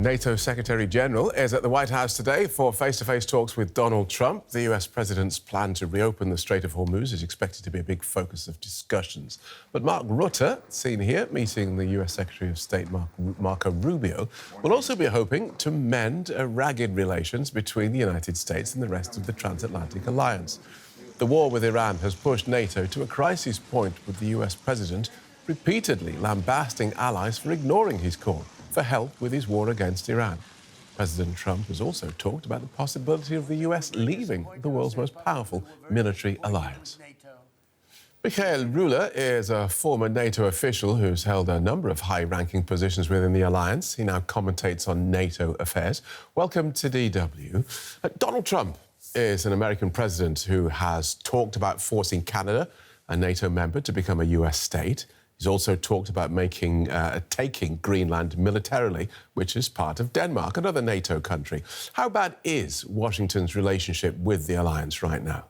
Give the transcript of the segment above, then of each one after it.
NATO Secretary General is at the White House today for face-to-face talks with Donald Trump. The US president's plan to reopen the Strait of Hormuz is expected to be a big focus of discussions. But Mark Rutte, seen here meeting the US Secretary of State Marco Rubio, will also be hoping to mend ragged relations between the United States and the rest of the transatlantic alliance. The war with Iran has pushed NATO to a crisis point, with the US president repeatedly lambasting allies for ignoring his call for help with his war against Iran. President Trump has also talked about the possibility of the US leaving the world's most powerful military alliance. Rühle is a former NATO official who's held a number of high-ranking positions within the alliance. He now commentates on NATO affairs. Welcome to DW. Donald Trump is an American president who has talked about forcing Canada, a NATO member, to become a US state. He's also talked about taking Greenland militarily, which is part of Denmark, another NATO country. How bad is Washington's relationship with the alliance right now?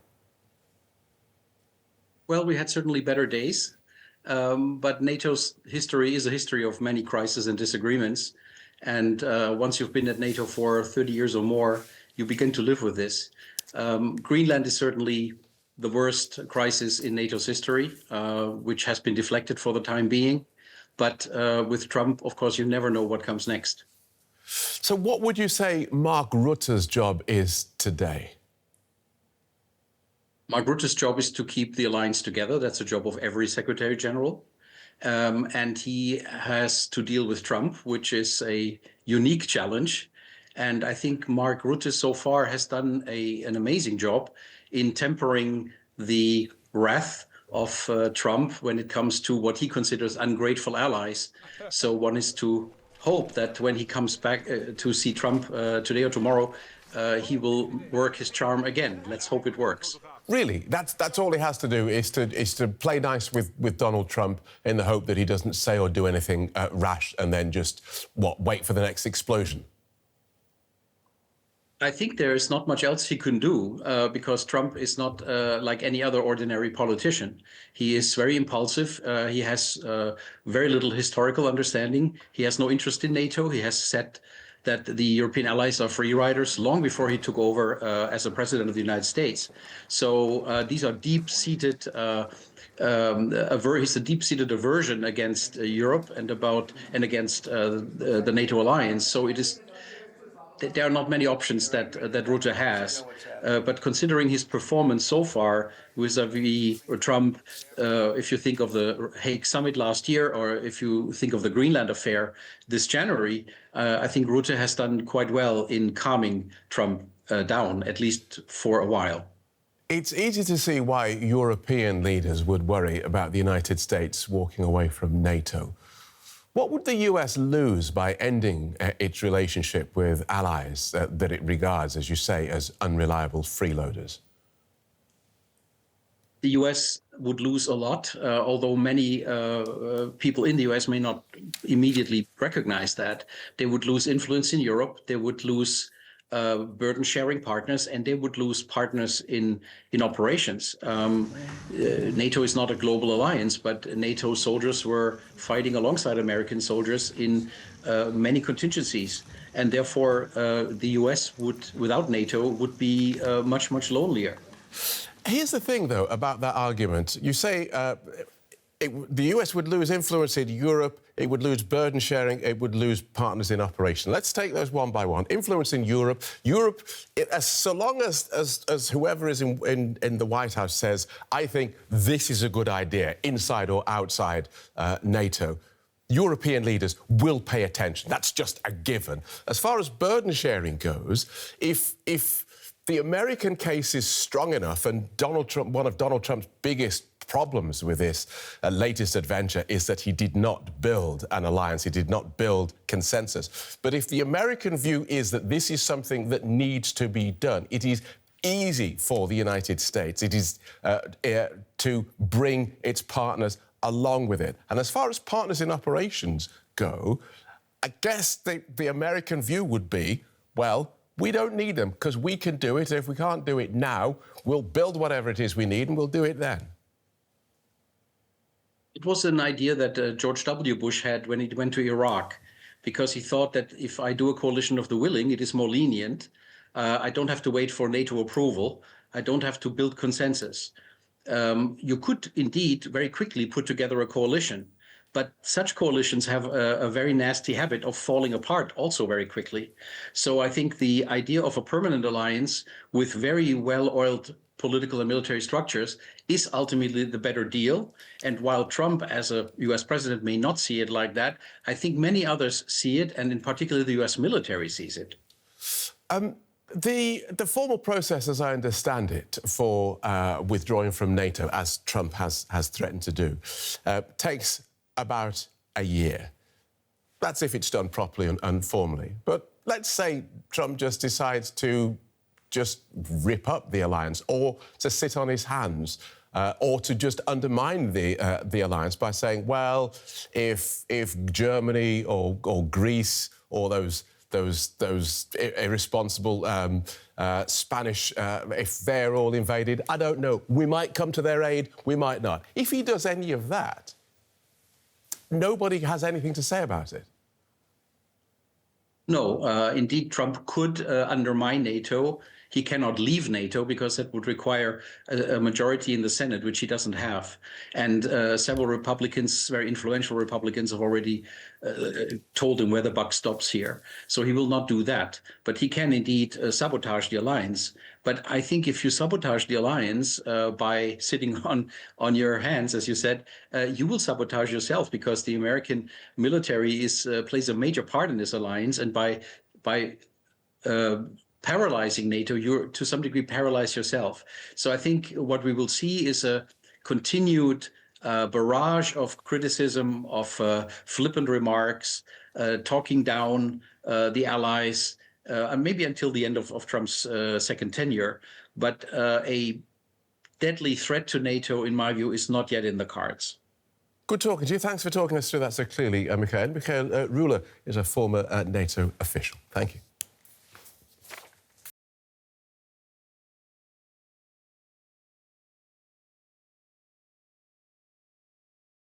Well, we had certainly better days, but NATO's history is a history of many crises and disagreements. And once you've been at NATO for 30 years or more, you begin to live with this. Greenland is certainly the worst crisis in NATO's history, which has been deflected for the time being. But with Trump, of course, you never know what comes next. So what would you say Mark Rutte's job is today? Mark Rutte's job is to keep the alliance together. That's the job of every Secretary General. And he has to deal with Trump, which is a unique challenge. And I think Mark Rutte so far has done an amazing job in tempering the wrath of Trump when it comes to what he considers ungrateful allies. So one is to hope that when he comes back to see Trump today or tomorrow, he will work his charm again. Let's hope it works. Really? That's all he has to do, is to play nice with Donald Trump in the hope that he doesn't say or do anything rash and then just, wait for the next explosion? I think there is not much else he can do because Trump is not like any other ordinary politician. He is very impulsive. He has very little historical understanding. He has no interest in NATO. He has said that the European allies are free riders long before he took over as a president of the United States. So these are deep-seated he's a deep-seated aversion against Europe and against the NATO alliance. So there are not many options that Rutte has, but considering his performance so far vis-a-vis Trump, if you think of the Hague summit last year, or if you think of the Greenland affair this January, I think Rutte has done quite well in calming Trump down, at least for a while. It's easy to see why European leaders would worry about the United States walking away from NATO. What would the US lose by ending its relationship with allies that it regards, as you say, as unreliable freeloaders? The US would lose a lot, although many people in the US may not immediately recognize that. They would lose influence in Europe, they would lose burden-sharing partners, and they would lose partners in operations. NATO is not a global alliance, but NATO soldiers were fighting alongside American soldiers in many contingencies. And therefore, the US without NATO, would be much, much lonelier. Here's the thing, though, about that argument. You say the US would lose influence in Europe, it would lose burden sharing, it would lose partners in operation. Let's take those one by one. Influence in Europe. So long as whoever is in the White House says, I think this is a good idea, inside or outside NATO, European leaders will pay attention. That's just a given. As far as burden sharing goes, if the American case is strong enough, and Donald Trump, one of Donald Trump's biggest problems with this latest adventure is that he did not build an alliance, he did not build consensus. But if the American view is that this is something that needs to be done, it is easy for the United States, it is to bring its partners along with it. And as far as partners in operations go, I guess the American view would be, well, we don't need them because we can do it. If we can't do it now, we'll build whatever it is we need and we'll do it then. It was an idea that George W. Bush had when he went to Iraq. because he thought that if I do a coalition of the willing, it is more lenient. I don't have to wait for NATO approval. I don't have to build consensus. You could indeed very quickly put together a coalition, but such coalitions have a very nasty habit of falling apart also very quickly. So I think the idea of a permanent alliance with very well-oiled political and military structures is ultimately the better deal. And while Trump, as a US president, may not see it like that, I think many others see it, and in particular the US military sees it. The formal process, as I understand it, for withdrawing from NATO, as Trump has threatened to do, takes about a year. That's if it's done properly and formally. But let's say Trump just decides to just rip up the alliance, or to sit on his hands, or to just undermine the alliance by saying, well, if Germany or Greece or those irresponsible Spanish, if they're all invaded, I don't know. We might come to their aid, we might not. If he does any of that, nobody has anything to say about it. No, indeed, Trump could undermine NATO. He cannot leave NATO because that would require a majority in the Senate, which he doesn't have. And several Republicans, very influential Republicans, have already told him where the buck stops here. So he will not do that. But he can indeed sabotage the alliance. But I think if you sabotage the alliance by sitting on your hands, as you said, you will sabotage yourself, because the American military plays a major part in this alliance. And by paralyzing NATO, you're to some degree paralyze yourself. So I think what we will see is a continued barrage of criticism, of flippant remarks, talking down the allies, and maybe until the end of Trump's second tenure. But a deadly threat to NATO, in my view, is not yet in the cards. Good talking to you. Thanks for talking us through that so clearly, Michael. Michael Rühle is a former NATO official. Thank you.